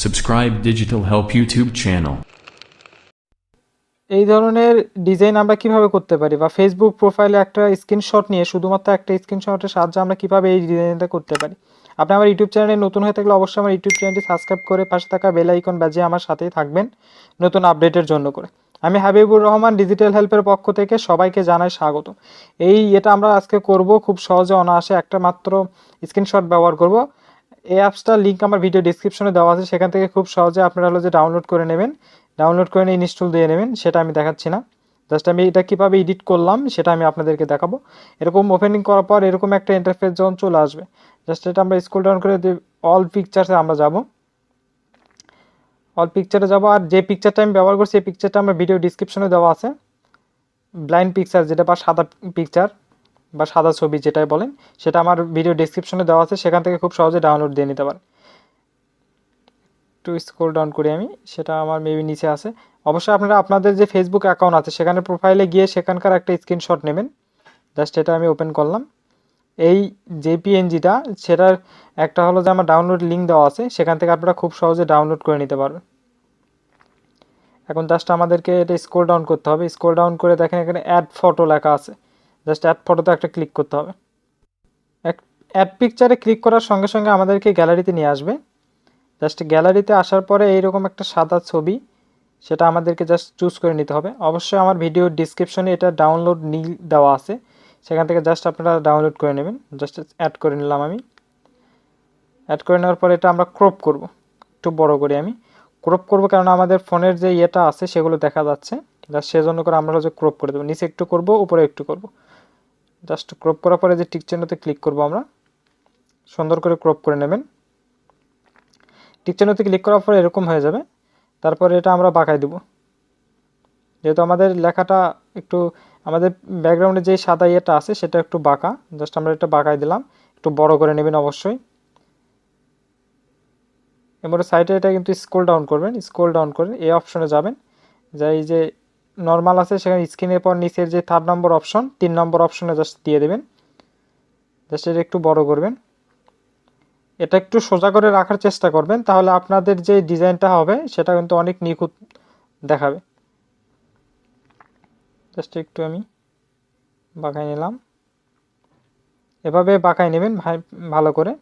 Subscribe Digital Help YouTube channel. এই ধরনের design আমরা কিভাবে করতে পারি বা ফেসবুক প্রোফাইলে একটা স্ক্রিনশট নিয়ে শুধুমাত্র একটা স্ক্রিনশটের সাহায্যে আমরা কিভাবে এই ডিজাইনটা করতে পারি। আপনি আমার ইউটিউব চ্যানেলে নতুন হয়ে থাকলে অবশ্যই আমার ইউটিউব চ্যানেলটি সাবস্ক্রাইব করে পাশে থাকা বেল আইকন বাজিয়ে আমার সাথেই থাকবেন নতুন আপডেটের জন্য করে। আমি হাবিবুর রহমান ডিজিটাল হেল্পের পক্ষ থেকে সবাইকে জানাই স্বাগত। এটা আমরা আজকে করব খুব সহজে অনায়াসে একটা মাত্র স্ক্রিনশট ব্যবহার করব। এই অ্যাপসটার লিঙ্ক আমার ভিডিও ডিসক্রিপশনে দেওয়া আছে, সেখান থেকে খুব সহজে আপনারা যে ডাউনলোড করে নেবেন, ডাউনলোড করে নিয়ে ইনস্টল দিয়ে নেবেন। সেটা আমি দেখাচ্ছি না, জাস্ট আমি এটা কীভাবে এডিট করলাম সেটা আমি আপনাদেরকে দেখাবো। এরকম ওপেনিং করার পর এরকম একটা ইন্টারফেস যখন চলে আসবে, জাস্ট এটা আমরা স্ক্রল ডাউন করে অল পিকচার্সে আমরা যাব, অল পিকচারে যাব। আর যে পিকচারটা আমি ব্যবহার করছি এই পিকচারটা আমার ভিডিও ডিসক্রিপশনে দেওয়া আছে, ব্লাইন্ড পিকচার যেটা বা সাদা পিকচার বা সাদা ছবি যেটাই বলেন, সেটা আমার ভিডিও ডিসক্রিপশনে দেওয়া আছে, সেখান থেকে খুব সহজে ডাউনলোড দিয়ে নিতে পারেন। একটু স্ক্রল ডাউন করি আমি, সেটা আমার মেবি নিচে আছে। অবশ্যই আপনারা আপনাদের যে ফেসবুক অ্যাকাউন্ট আছে সেখানে প্রোফাইলে গিয়ে সেখানকার একটা স্ক্রিনশট নেবেন। জাস্ট এটা আমি ওপেন করলাম। এই জেপিএনজিটা সেটার একটা হলো যে আমার ডাউনলোড লিঙ্ক দেওয়া আছে, সেখান থেকে আপনারা খুব সহজে ডাউনলোড করে নিতে পারবেন। এখন জাস্ট আমাদেরকে এটা স্ক্রল ডাউন করতে হবে। স্ক্রল ডাউন করে দেখেন এখানে অ্যাড ফটো লেখা আছে, জাস্ট অ্যাড ফটোতে একটা ক্লিক করতে হবে। অ্যাড পিকচারে ক্লিক করার সঙ্গে সঙ্গে আমাদেরকে গ্যালারিতে নিয়ে আসবে। জাস্ট গ্যালারিতে আসার পরে এইরকম একটা সাদা ছবি, সেটা আমাদেরকে জাস্ট চুজ করে নিতে হবে। অবশ্যই আমার ভিডিও ডিসক্রিপশনে এটা ডাউনলোড লিঙ্ক দেওয়া আছে, সেখান থেকে জাস্ট আপনারা ডাউনলোড করে নেবেন। জাস্ট অ্যাড করে নিলাম আমি। অ্যাড করে নেওয়ার পরে এটা আমরা ক্রপ করব, একটু বড় করে আমি ক্রপ করব, কারণ আমাদের ফোনের যে ইয়েটা আছে সেগুলো দেখা যাচ্ছে, জাস্ট সেজন্য করে আমরা হচ্ছে ক্রপ করে দেবো। নিচে একটু করব, উপরে একটু করব। জাস্ট ক্রপ করার পরে যে টিক চিহ্নতে ক্লিক করব, আমরা সুন্দর করে ক্রপ করে নেবেন। টিক চিহ্নতে ক্লিক করার পরে এরকম হয়ে যাবে। তারপরে এটা আমরা বাঁকাই দেব, যেহেতু আমাদের লেখাটা একটু আমাদের ব্যাকগ্রাউন্ডে যে সাদা ইয়েটা আছে সেটা একটু বাঁকা, জাস্ট আমরা এটা বাঁকাই দিলাম। একটু বড় করে নেবেন অবশ্যই। এবারে সাইডে এটা কিন্তু স্ক্রল ডাউন করবেন, স্ক্রল ডাউন করে এই অপশনে যাবেন, যাই যে নর্মাল আছে সেখানে স্ক্রিনের পর নিচের যে 3 নম্বর অপশন, 3 নম্বর অপশনে জাস্ট দিয়ে দেবেন। জাস্ট এটা একটু বড় করবেন, এটা একটু সোজা করে রাখার চেষ্টা করবেন, তাহলে আপনাদের যে ডিজাইনটা হবে সেটা কিন্তু অনেক নিখুঁত দেখাবে। জাস্ট একটু আমি বাঁকাই নিলাম, এভাবে বাঁকাই নেবেন ভালো করে।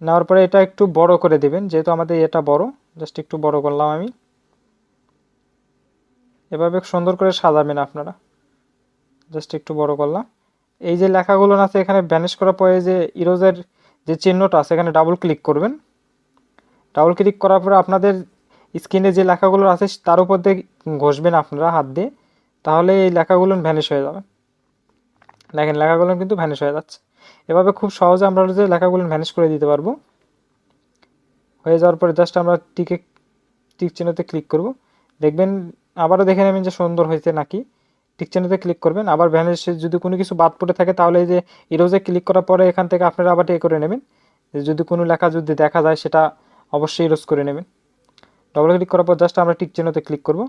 নেওয়ার পরে এটা একটু বড় করে দেবেন, যেহেতু আমাদের এটা বড়, জাস্ট একটু বড় করলাম আমি। এভাবে সুন্দর করে সাজাবেন আপনারা, জাস্ট একটু বড় করলাম। এই যে লেখাগুলো আছে এখানে ভ্যানিশ করার পরে যে ইরোজের যে চিহ্নটা আছে এখানে ডাবল ক্লিক করবেন। ডাবল ক্লিক করার পরে আপনাদের স্ক্রিনে যে লেখাগুলো আছে তার উপর দিয়ে ঘষবেন আপনারা হাত দিয়ে, তাহলে এই লেখাগুলো ভ্যানিশ হয়ে যাবে। দেখেন লেখাগুলো কিন্তু ভ্যানিশ হয়ে যাচ্ছে। এভাবে খুব সহজে আমরা যে লেখাগুলো ভ্যানিশ করে দিতে পারবো। হয়ে যাওয়ার পরে জাস্ট আমরা টিক চিহ্নতে ক্লিক করব, দেখবেন আবারও দেখে নেবেন যে সুন্দর হয়েছে নাকি। টিক চিহ্নতে ক্লিক করবেন, আবার ভ্যানিশ যদি কোনো কিছু বাদ পড়ে থাকে তাহলে এই যে ইরোজে ক্লিক করার পরে এখান থেকে আপনারা আবার এ করে নেবেন, যদি কোনো লেখা যদি দেখা যায় সেটা অবশ্যই ইরোজ করে নেবেন। ডবল ক্লিক করার পর জাস্ট আমরা টিক চিহ্নতে ক্লিক করব।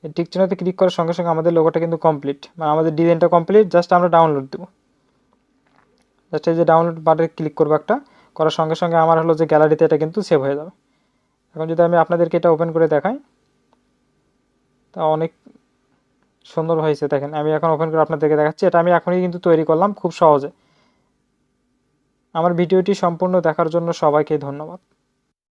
এই টিক চিহ্নতে ক্লিক করার সঙ্গে সঙ্গে আমাদের লোগোটা কিন্তু কমপ্লিট, মানে আমাদের ডিজাইনটা কমপ্লিট। জাস্ট আমরা ডাউনলোড দেবো, জাস্ট এই যে ডাউনলোড বাটনে ক্লিক করবো একটা, করার সঙ্গে সঙ্গে আমার হলো যে গ্যালারিতে এটা কিন্তু সেভ হয়ে যাবে। এখন যদি আমি আপনাদেরকে এটা ওপেন করে দেখাই, তা অনেক সুন্দর হয়েছে। দেখেন আমি এখন ওপেন করে আপনাদেরকে দেখাচ্ছি, এটা আমি এখনই কিন্তু তৈরি করলাম খুব সহজে। আমার ভিডিওটি সম্পূর্ণ দেখার জন্য সবাইকে ধন্যবাদ।